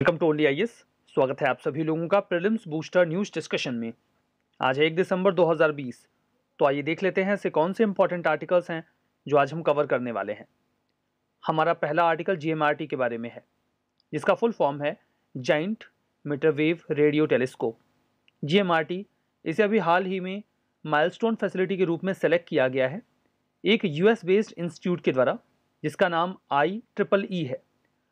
Welcome to only IAS. स्वागत है आप सभी लोगों का प्रीलिम्स बूस्टर न्यूज डिस्कशन में। आज है 1 दिसंबर 2020। तो आइए देख लेते हैं ऐसे कौन से इंपॉर्टेंट आर्टिकल्स हैं जो आज हम कवर करने वाले हैं। हमारा पहला आर्टिकल जीएमआरटी के बारे में है, जिसका फुल फॉर्म है giant metrewave radio telescope. GMRT, इसे अभी हाल ही में माइलस्टोन फैसिलिटी के रूप में सेलेक्ट किया गया है एक यूएस बेस्ड इंस्टीट्यूट के द्वारा, जिसका नाम IEEE है।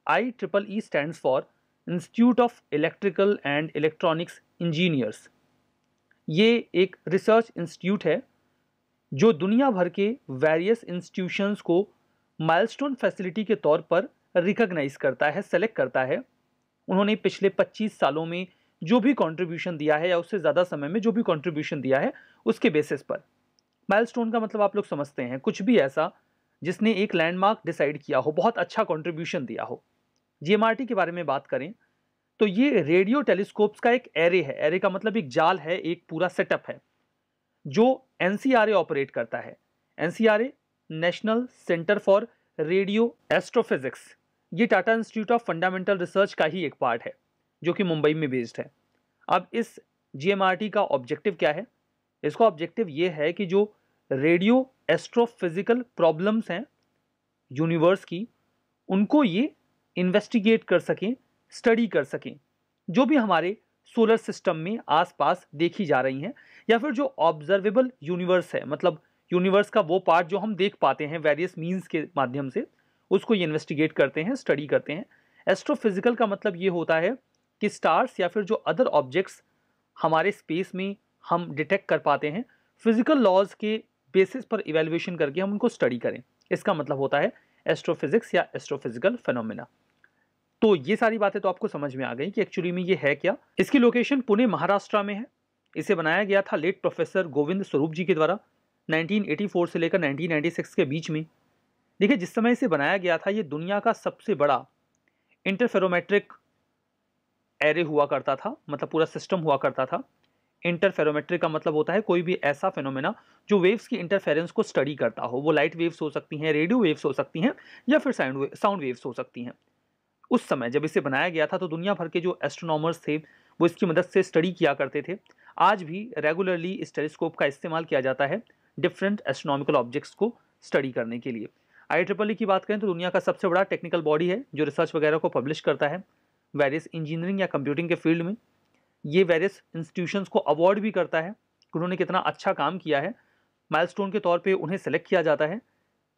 IEEE stands for institute of electrical and electronics engineers. ये एक रिसर्च इंस्टीट्यूट है जो दुनिया भर के वेरियस इंस्टीट्यूशंस को माइलस्टोन फैसिलिटी के तौर पर रिकॉग्नाइज करता है, सेलेक्ट करता है। उन्होंने पिछले 25 सालों में जो भी कंट्रीब्यूशन दिया है या उससे ज़्यादा समय में जो भी कंट्रीब्यूशन दिया है, उसके बेसिस पर। माइलस्टोन का मतलब आप लोग समझते हैं, कुछ भी ऐसा जिसने एक लैंडमार्क डिसाइड किया हो, बहुत अच्छा कंट्रीब्यूशन दिया हो। जीएमआरटी के बारे में बात करें तो ये रेडियो टेलीस्कोप्स का एक एरे है। एरे का मतलब एक जाल है, एक पूरा सेटअप है जो एनसीआरए ऑपरेट करता है। NCRA, national centre for radio astrophysics, ये Tata institute of fundamental research का ही एक पार्ट है जो कि मुंबई में बेस्ड है। अब इस जीएमआरटी का ऑब्जेक्टिव क्या है? इसका ऑब्जेक्टिव ये है कि जो रेडियो एस्ट्रोफिजिकल प्रॉब्लम्स हैं यूनिवर्स की, उनको ये इन्वेस्टिगेट कर सकें, स्टडी कर सकें, जो भी हमारे सोलर सिस्टम में आसपास देखी जा रही हैं, या फिर जो ऑब्जर्वेबल यूनिवर्स है, मतलब यूनिवर्स का वो पार्ट जो हम देख पाते हैं वेरियस मीन्स के माध्यम से, उसको ये इन्वेस्टिगेट करते हैं, स्टडी करते हैं। एस्ट्रोफिजिकल का मतलब ये होता है कि स्टार्स या फिर जो अदर ऑब्जेक्ट्स हमारे स्पेस में हम डिटेक्ट कर पाते हैं, फिजिकल लॉज के बेसिस पर इवेल्युएशन करके हम उनको स्टडी करें। इसका मतलब होता है एस्ट्रोफिजिक्स या एस्ट्रोफिजिकल फेनोमेना। तो ये सारी बातें तो आपको समझ में आ गई कि एक्चुअली में ये है क्या। इसकी लोकेशन पुणे, महाराष्ट्र में है। इसे बनाया गया था लेट प्रोफेसर गोविंद स्वरूप जी के द्वारा 1984 से लेकर 1996 के बीच में। देखिए, जिस समय इसे बनाया गया था, ये दुनिया का सबसे बड़ा इंटरफेरोमेट्रिक एरे हुआ करता था, मतलब पूरा सिस्टम हुआ करता था। इंटरफेरोमेट्रिक का मतलब होता है कोई भी ऐसा फेनोमेना जो वेव्स की इंटरफेरेंस को स्टडी करता हो। वो लाइट वेव्स हो सकती हैं, रेडियो वेव्स हो सकती हैं, या फिर साउंड वेव्स हो सकती हैं। उस समय जब इसे बनाया गया था तो दुनिया भर के जो एस्ट्रोनॉमर्स थे वो इसकी मदद से स्टडी किया करते थे। आज भी रेगुलरली इस टेलीस्कोप का इस्तेमाल किया जाता है डिफरेंट एस्ट्रोनॉमिकल ऑब्जेक्ट्स को स्टडी करने के लिए। IEEE की बात करें तो दुनिया का सबसे बड़ा टेक्निकल बॉडी है जो रिसर्च वगैरह को पब्लिश करता है वेरियस इंजीनियरिंग या कंप्यूटिंग के फील्ड में। ये वेरियस इंस्टीट्यूशंस को अवार्ड भी करता है कि उन्होंने कितना अच्छा काम किया है। माइलस्टोन के तौर पे उन्हें सेलेक्ट किया जाता है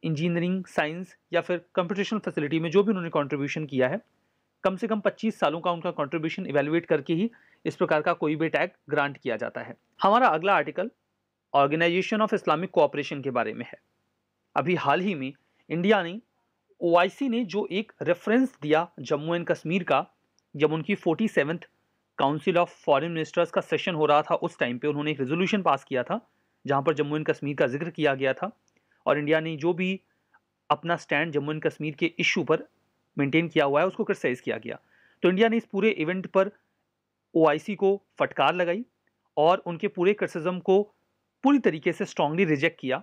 इंजीनियरिंग, साइंस या फिर कंप्यूटेशनल फैसिलिटी में जो भी उन्होंने कंट्रीब्यूशन किया है। कम से कम 25 सालों का उनका कंट्रीब्यूशन इवेल्युएट करके ही इस प्रकार का कोई भी टैग ग्रांट किया जाता है। हमारा अगला article organisation of Islamic cooperation के बारे में है। अभी हाल ही में इंडिया ने, OIC ने जो एक रेफरेंस दिया जम्मू एंड कश्मीर का, जब उनकी 47th council of foreign ministers का सेशन हो रहा था, उस टाइम पे उन्होंने एक रेजोल्यूशन पास किया था जहां पर जम्मू एंड कश्मीर का जिक्र किया गया था। और इंडिया ने जो भी अपना स्टैंड जम्मू एंड कश्मीर के इश्यू पर मेंटेन किया हुआ है उसको क्रिटिसाइज किया गया। तो इंडिया ने इस पूरे इवेंट पर OIC को फटकार लगाई और उनके पूरे क्रिटिसिज्म को पूरी तरीके से स्ट्रांगली रिजेक्ट किया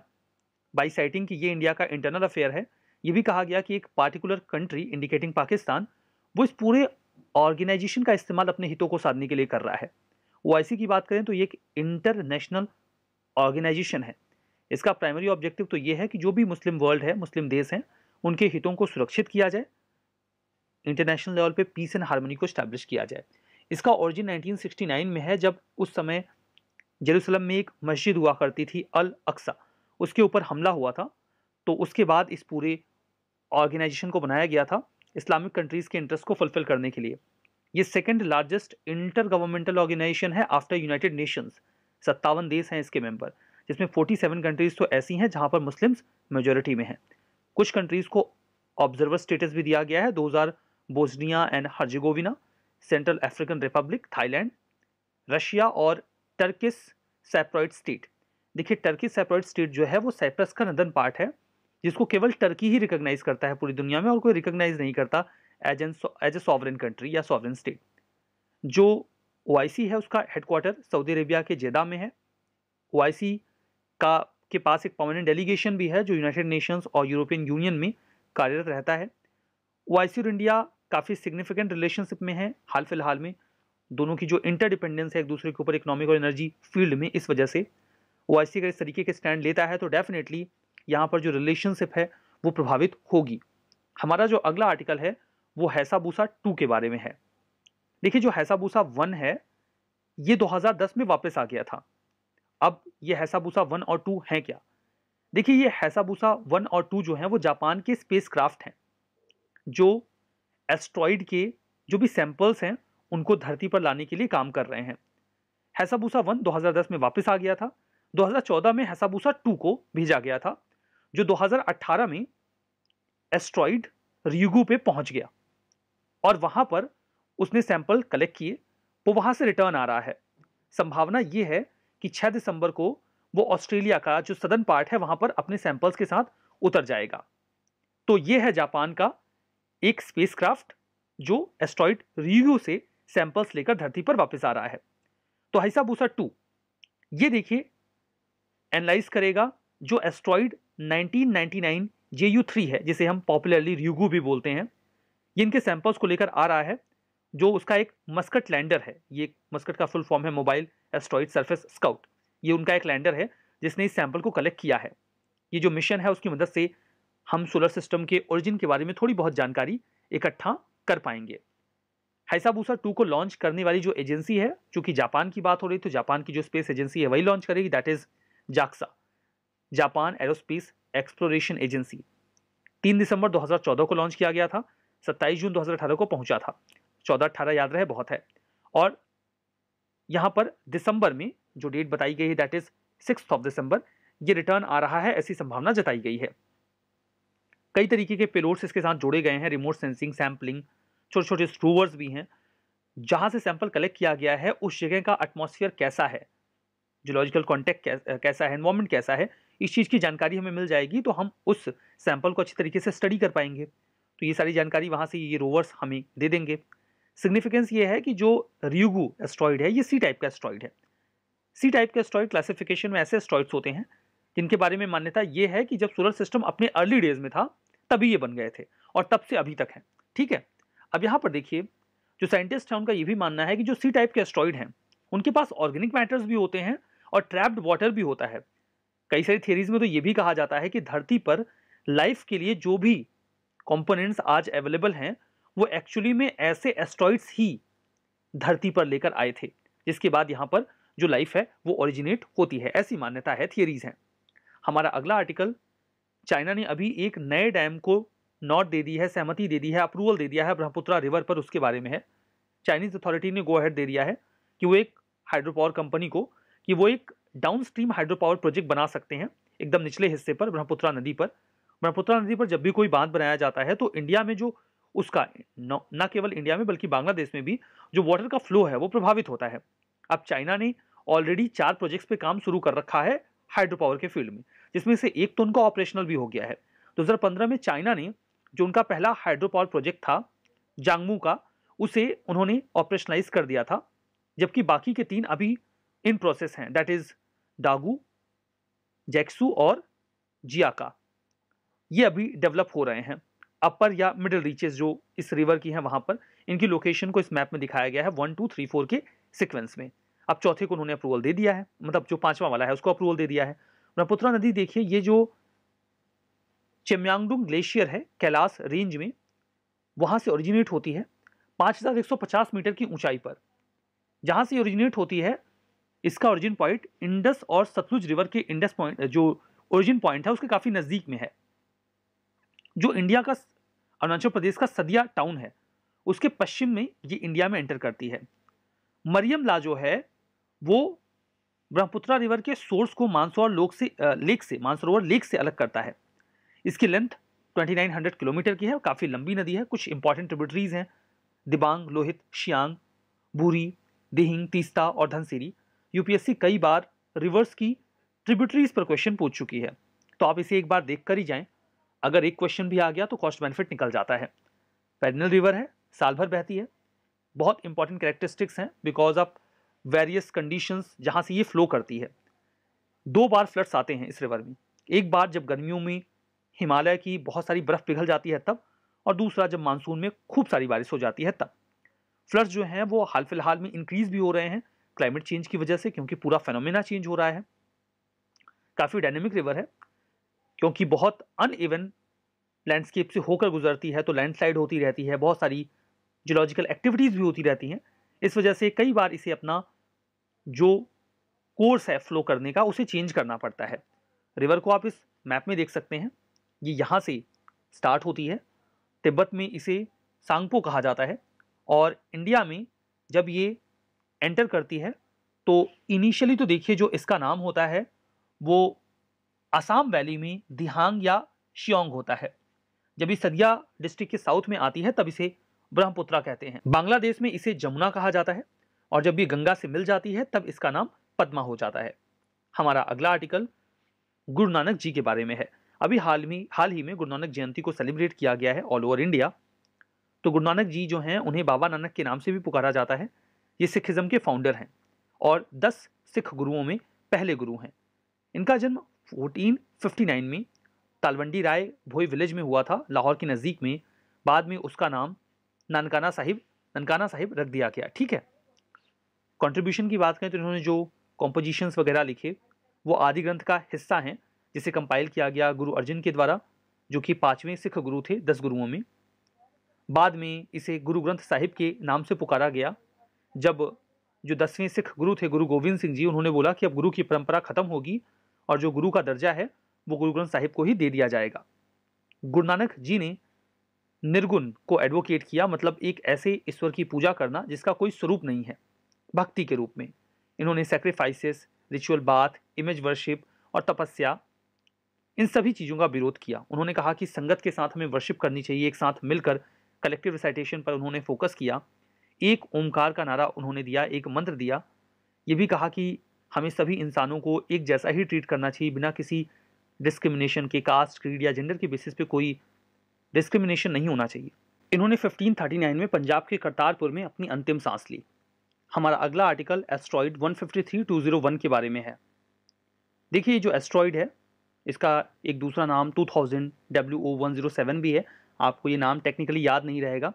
बाई साइटिंग कि ये इंडिया का इंटरनल अफेयर है। ये भी कहा गया कि एक पार्टिकुलर कंट्री इंडिकेटिंग पाकिस्तान, वो इस पूरे ऑर्गेनाइजेशन का इस्तेमाल अपने हितों को साधने के लिए कर रहा है। OIC की बात करें तो ये एक इंटरनेशनल ऑर्गेनाइजेशन है। इसका प्राइमरी ऑब्जेक्टिव तो ये है कि जो भी मुस्लिम वर्ल्ड है, मुस्लिम देश हैं, उनके हितों को सुरक्षित किया जाए, इंटरनेशनल लेवल पे पीस एंड हार्मनी को स्टैब्लिश किया जाए। इसका ओरिजिन 1969 में है, जब उस समय जेरूसलम में एक मस्जिद हुआ करती थी अल अक्सा, उसके ऊपर हमला हुआ था। तो उसके बाद इस पूरे ऑर्गेनाइजेशन को बनाया गया था इस्लामिक कंट्रीज के इंटरेस्ट को फुलफिल करने के लिए। ये second largest inter governmental organisation है आफ्टर यूनाइटेड नेशंस। 57 देश हैं इसके मेंबर, जिसमें 47 कंट्रीज तो ऐसी हैं जहां पर मुस्लिम्स मेजोरिटी में हैं। कुछ कंट्रीज को ऑब्जर्वर स्टेटस भी दिया गया है। 2000 Bosnia and Herzegovina, central African Republic, Thailand, Russia और टर्किश सैप्रोइड स्टेट। देखिए, टर्किश सैप्रोइड स्टेट जो है वो साइप्रस का नदर्न पार्ट है, जिसको केवल टर्की ही रिकॉग्नाइज करता है पूरी दुनिया में, और कोई रिकॉग्नाइज नहीं करता एज ए सॉवरेन कंट्री या सॉवरेन स्टेट। जो OIC है उसका हेडक्वार्टर सऊदी अरेबिया के जेदा में है। OIC का के पास एक परमानेंट डेलीगेशन भी है जो यूनाइटेड नेशंस और यूरोपियन यूनियन में कार्यरत रहता है। OIC और इंडिया काफ़ी सिग्निफिकेंट रिलेशनशिप में हैं हाल फिलहाल में। दोनों की जो इंटरडिपेंडेंस है एक दूसरे के ऊपर इकोनॉमिक और एनर्जी फील्ड में, इस वजह से ओआईसी का इस तरीके के स्टैंड लेता है, तो डेफिनेटली यहाँ पर जो रिलेशनशिप है वो प्रभावित होगी। हमारा जो अगला आर्टिकल है वो हैसाबूसा 2 के बारे में है। देखिए, जो हैसाबूसा 1 है ये 2010 में वापस आ गया था। अब ये हैसाबूसा 1 और 2 हैं क्या? देखिए, ये हैसाबूसा 1 और 2 जो हैं वो जापान के स्पेसक्राफ्ट हैं जो एस्ट्रॉइड के जो भी सैंपल्स हैं उनको धरती पर लाने के लिए काम कर रहे हैं। हैसाबूसा 1 2010 में वापस आ गया था। 2014 में हैसाबूसा 2 को भेजा गया था जो 2018 में एस्ट्रॉइड ryugu पे पहुंच गया और वहां पर उसने सैंपल कलेक्ट किए। वो वहां से रिटर्न आ रहा है। संभावना ये है कि 6 दिसंबर को वो ऑस्ट्रेलिया का जो सदर्न पार्ट है वहां पर अपने सैंपल्स के साथ उतर जाएगा। तो ये है जापान का एक स्पेसक्राफ्ट जो एस्ट्रॉइड ryugu से सैंपल्स लेकर धरती पर वापस आ रहा है। तो हैसाबूसा 2 ये देखिए एनालाइज करेगा जो एस्ट्रॉइड 1999 JU3 है, जिसे हम पॉपुलरली ryugu भी बोलते हैं। ये इनके सैंपल्स को लेकर आ रहा है जो उसका एक मस्कट लैंडर है। ये मस्कट का फुल फॉर्म है मोबाइल एस्ट्रॉइड सरफेस स्काउट। ये उनका एक लैंडर है जिसने इस सैंपल को कलेक्ट किया है। ये जो मिशन है उसकी मदद से हम सोलर सिस्टम के ओरिजिन के बारे में थोड़ी बहुत जानकारी इकट्ठा कर पाएंगे। हैसाबूसा 2 को लॉन्च करने वाली जो एजेंसी है, चूंकि जापान की बात हो रही तो जापान की जो स्पेस एजेंसी है वही लॉन्च करेगी, that is JAXA, Japan aerospace exploration agency. 3 दिसंबर 2014 को लॉन्च किया गया था, 27 जून 2018 को पहुंचा था। 14-18 याद रहे, बहुत है। और यहां पर दिसंबर में जो डेट बताई गई है दैट इज 6 दिसंबर, ये रिटर्न आ रहा है ऐसी संभावना जताई गई है। कई तरीके के पेलोड्स इसके साथ जोड़े गए हैं, रिमोट सेंसिंग, सैंपलिंग, छोटे छोटे रोवर्स भी हैं। जहां से सैंपल कलेक्ट किया गया है उस जगह का एटमॉस्फेयर कैसा है, जियोलॉजिकल कॉन्टेक्ट कैसा है, एनवायरमेंट कैसा है, इस चीज़ की जानकारी हमें मिल जाएगी तो हम उस सैंपल को अच्छी तरीके से स्टडी कर पाएंगे। तो ये सारी जानकारी वहाँ से ये रोवर्स हमें दे देंगे। सिग्निफिकेंस ये है कि जो ryugu एस्ट्रॉइड है ये सी टाइप का एस्ट्रॉइड है। सी टाइप के एस्ट्रॉइड क्लासिफिकेशन में ऐसे एस्ट्रॉइड्स होते हैं जिनके बारे में मान्यता ये है कि जब सोलर सिस्टम अपने अर्ली डेज में था तभी ये बन गए थे और तब से अभी तक हैं। ठीक है, अब यहाँ पर देखिए जो साइंटिस्ट हैं उनका ये भी मानना है कि जो सी टाइप के एस्ट्रॉइड हैं उनके पास ऑर्गेनिक मैटर्स भी होते हैं और ट्रैप्ड वाटर भी होता है। कई सारी थियरीज में तो ये भी कहा जाता है कि धरती पर लाइफ के लिए जो भी कंपोनेंट्स आज अवेलेबल हैं वो एक्चुअली में ऐसे एस्ट्रॉइड्स ही धरती पर लेकर आए थे, जिसके बाद यहाँ पर जो लाइफ है वो ओरिजिनेट होती है, ऐसी मान्यता है, थियरीज हैं। हमारा अगला आर्टिकल, चाइना ने अभी एक नए डैम को नॉट दे दी है, सहमति दे दी है, अप्रूवल दे दिया है ब्रह्मपुत्रा रिवर पर। उसके बारे में है, चाइनीज अथॉरिटी ने गो अहेड दे दिया है कि वो एक हाइड्रो पावर कंपनी को कि वो एक down stream hydro power project बना सकते हैं एकदम निचले हिस्से पर ब्रह्मपुत्रा नदी पर। ब्रह्मपुत्रा नदी पर जब भी कोई बांध बनाया जाता है तो इंडिया में जो उसका न केवल इंडिया में बल्कि बांग्लादेश में भी जो वाटर का फ्लो है वो प्रभावित होता है। अब चाइना ने ऑलरेडी 4 प्रोजेक्ट्स पे काम शुरू कर रखा है हाइड्रो पावर के फील्ड में, जिसमें से एक तो उनका ऑपरेशनल भी हो गया है। 2015 में चाइना ने जो उनका पहला हाइड्रो पावर प्रोजेक्ट था जांगमू का, उसे उन्होंने ऑपरेशनलाइज कर दिया था, जबकि बाकी के 3 अभी इन प्रोसेस हैं, दैट इज डागू, जैक्सू और जियाका। ये अभी डेवलप हो रहे हैं। अपर या मिडिल रीचेस जो इस रिवर की हैं वहां पर इनकी लोकेशन को इस मैप में दिखाया गया है 1 2 3 4 के सीक्वेंस में। अब चौथे को उन्होंने अप्रूवल दे दिया है, मतलब जो 5वां वाला है उसको अप्रूवल दे दिया है। ब्रह्मपुत्रा नदी देखिए, ये जो चेम्यांगडुंग ग्लेशियर है कैलाश रेंज में, वहां से ओरिजिनेट होती है 5150 मीटर की ऊंचाई पर। जहां से ओरिजिनेट होती है इसका ओरिजिन पॉइंट इंडस और सतलुज रिवर के इंडस पॉइंट जो ओरिजिन पॉइंट है उसके काफी नजदीक में है। जो इंडिया का अरुणाचल प्रदेश का सदिया टाउन है उसके पश्चिम में ये इंडिया में एंटर करती है। मरियम ला जो है वो ब्रह्मपुत्रा रिवर के सोर्स को मानसरोवर लेक से अलग करता है। इसकी लेंथ 2900 किलोमीटर की है, काफी लंबी नदी है। कुछ इंपॉर्टेंट ट्रिब्यूटरीज हैं, दिबांग, लोहित, शियांग, बुरी, दिहिंग, तीस्ता और धनसिरी। यूपीएससी कई बार रिवर्स की ट्रिब्यूटरीज पर क्वेश्चन पूछ चुकी है, तो आप इसे एक बार देख कर ही जाएं। अगर एक क्वेश्चन भी आ गया तो कॉस्ट बेनिफिट निकल जाता है। पेरिनल रिवर है, साल भर बहती है। बहुत इंपॉर्टेंट कैरेक्टरिस्टिक्स हैं बिकॉज ऑफ वेरियस कंडीशंस जहां से ये फ्लो करती है। 2 बार फ्लड्स आते हैं इस रिवर में। एक बार जब गर्मियों में हिमालय की बहुत सारी बर्फ पिघल जाती है तब, और दूसरा जब मानसून में खूब सारी बारिश हो जाती है तब। फ्लड्स जो हैं वो हाल फिलहाल में इंक्रीज भी हो रहे हैं क्लाइमेट चेंज की वजह से, क्योंकि पूरा फेनोमेना चेंज हो रहा है। काफ़ी डायनेमिक रिवर है, क्योंकि बहुत अनइवन लैंडस्केप से होकर गुजरती है तो लैंडस्लाइड होती रहती है, बहुत सारी जियोलॉजिकल एक्टिविटीज़ भी होती रहती हैं। इस वजह से कई बार इसे अपना जो कोर्स है फ्लो करने का उसे चेंज करना पड़ता है। रिवर को आप इस मैप में देख सकते हैं, ये यहाँ से स्टार्ट होती है, तिब्बत में इसे सांगपो कहा जाता है, और इंडिया में जब ये एंटर करती है तो इनिशियली तो देखिए जो इसका नाम होता है वो असम वैली में दिहांग या शियोंग होता है। जब ये सदिया डिस्ट्रिक्ट के साउथ में आती है तब इसे ब्रह्मपुत्रा कहते हैं। बांग्लादेश में इसे जमुना कहा जाता है, और जब ये गंगा से मिल जाती है तब इसका नाम पद्मा हो जाता है। हमारा अगला आर्टिकल गुरु नानक जी के बारे में है। अभी हाल ही में गुरु नानक जयंती को सेलिब्रेट किया गया है ऑल ओवर इंडिया। तो गुरु नानक जी जो हैं उन्हें बाबा नानक के नाम से भी पुकारा जाता है। ये सिखिज्म के फाउंडर हैं और 10 सिख गुरुओं में पहले गुरु हैं। इनका जन्म 1459 में तालवंडी राय भोई विलेज में हुआ था, लाहौर के नज़दीक में। बाद में उसका नाम ननकाना साहिब रख दिया गया। ठीक है। कंट्रीब्यूशन की बात करें तो इन्होंने जो कॉम्पोजिशंस वगैरह लिखे वो आदि ग्रंथ का हिस्सा हैं, जिसे कंपाइल किया गया गुरु अर्जुन के द्वारा, जो कि 5वें सिख गुरु थे 10 गुरुओं में। बाद में इसे गुरु ग्रंथ साहिब के नाम से पुकारा गया। जब जो 10वें सिख गुरु थे गुरु गोविंद सिंह जी, उन्होंने बोला कि अब गुरु की परंपरा खत्म होगी और जो गुरु का दर्जा है वो गुरु ग्रंथ साहिब को ही दे दिया जाएगा। गुरु नानक जी ने निर्गुण को एडवोकेट किया, मतलब एक ऐसे ईश्वर की पूजा करना जिसका कोई स्वरूप नहीं है, भक्ति के रूप में। इन्होंने sacrifices, ritual bath, image worship और तपस्या, इन सभी चीज़ों का विरोध किया। उन्होंने कहा कि संगत के साथ हमें वर्शिप करनी चाहिए, एक साथ मिलकर कलेक्टिव रिसाइटेशन पर उन्होंने फोकस किया। एक ओमकार का नारा उन्होंने दिया, एक मंत्र दिया। ये भी कहा कि हमें सभी इंसानों को एक जैसा ही ट्रीट करना चाहिए, बिना किसी डिस्क्रिमिनेशन के, कास्ट, क्रीड या जेंडर के बेसिस पे कोई डिस्क्रिमिनेशन नहीं होना चाहिए। इन्होंने 1539 में पंजाब के करतारपुर में अपनी अंतिम सांस ली। हमारा अगला आर्टिकल एस्ट्रॉइड 153201 के बारे में है। देखिए ये जो एस्ट्रॉइड है इसका एक दूसरा नाम 2000 WO107 भी है। आपको ये नाम टेक्निकली याद नहीं रहेगा।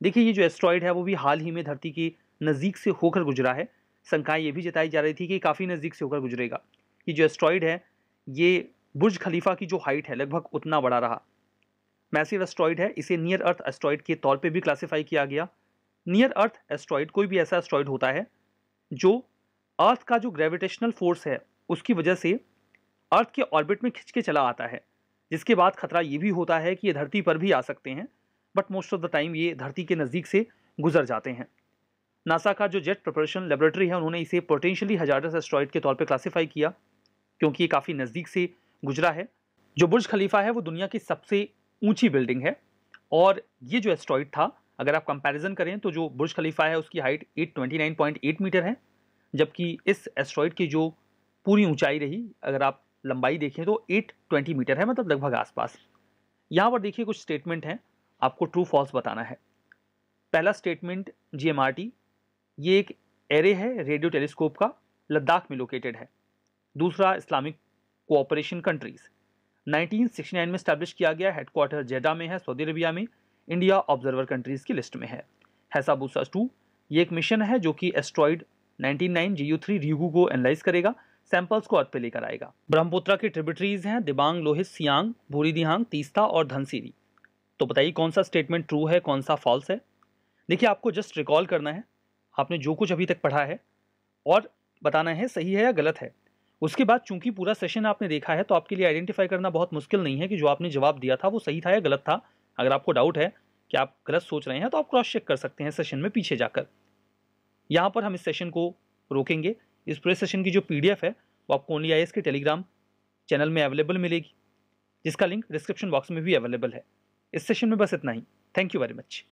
देखिए ये जो एस्ट्रॉइड है वो भी हाल ही में धरती के नज़दीक से होकर गुजरा है। शंकाएं ये भी जताई जा रही थी कि काफ़ी नज़दीक से होकर गुजरेगा। ये जो एस्ट्रॉइड है ये बुर्ज खलीफा की जो हाइट है लगभग उतना बड़ा रहा। मैसिव एस्ट्रॉइड है, इसे नियर अर्थ एस्ट्रॉइड के तौर पे भी क्लासिफाई किया गया। नियर अर्थ एस्ट्रॉइड कोई भी ऐसा एस्ट्रॉइड होता है जो अर्थ का जो ग्रेविटेशनल फोर्स है उसकी वजह से अर्थ के ऑर्बिट में खिंच के चला आता है, जिसके बाद खतरा ये भी होता है कि ये धरती पर भी आ सकते हैं, but most of the time ये धरती के नज़दीक से गुजर जाते हैं। नासा का जो जेट प्रिपरेशन लेबोरेटरी है उन्होंने इसे पोटेंशियली हजार्डस एस्ट्रॉइड के तौर पे क्लासिफाई किया, क्योंकि ये काफ़ी नज़दीक से गुजरा है। जो बुर्ज खलीफा है वो दुनिया की सबसे ऊंची बिल्डिंग है, और ये जो एस्ट्रॉइड था अगर आप कंपैरिजन करें तो जो बुर्ज खलीफा है उसकी हाइट 829.8 मीटर है, जबकि इस एस्ट्रॉइड की जो पूरी ऊंचाई रही अगर आप लंबाई देखें तो 820 मीटर है, मतलब लगभग आसपास। यहाँ पर देखिए कुछ स्टेटमेंट हैं, आपको ट्रू फॉल्स बताना है। पहला स्टेटमेंट GMRT, ये एक एरे है रेडियो टेलीस्कोप का, लद्दाख में लोकेटेड है। दूसरा इस्लामिक कोऑपरेशन कंट्रीज 1969 में स्टैब्लिश किया गया, हेडक्वार्टर जेडा में है सऊदी अरबिया में, इंडिया ऑब्जर्वर कंट्रीज की लिस्ट में है। हैसाबुसा 2 ये एक मिशन है जो कि एस्ट्रॉइड 99 GU3 रीगू को एनालाइज करेगा, सैंपल्स को अर्थ पे लेकर आएगा। ब्रह्मपुत्रा की ट्रिब्यूटरीज हैं दिबांग, लोहित, सियांग, भूरी दिहांग, तीस्ता और धनसिरी। तो बताइए कौन सा स्टेटमेंट ट्रू है, कौन सा फॉल्स है। देखिए आपको जस्ट रिकॉल करना है आपने जो कुछ अभी तक पढ़ा है और बताना है सही है या गलत है। उसके बाद चूंकि पूरा सेशन आपने देखा है तो आपके लिए आइडेंटिफाई करना बहुत मुश्किल नहीं है कि जो आपने जवाब दिया था वो सही था या गलत था। अगर आपको डाउट है कि आप गलत सोच रहे हैं तो आप क्रॉस चेक कर सकते हैं सेशन में पीछे जाकर। यहाँ पर हम इस सेशन को रोकेंगे। इस पूरे सेशन की जो PDF है वो आपको ओनली IAS के टेलीग्राम चैनल में अवेलेबल मिलेगी, जिसका लिंक डिस्क्रिप्शन बॉक्स में भी अवेलेबल है। इस सेशन में बस इतना ही। Thank you very much.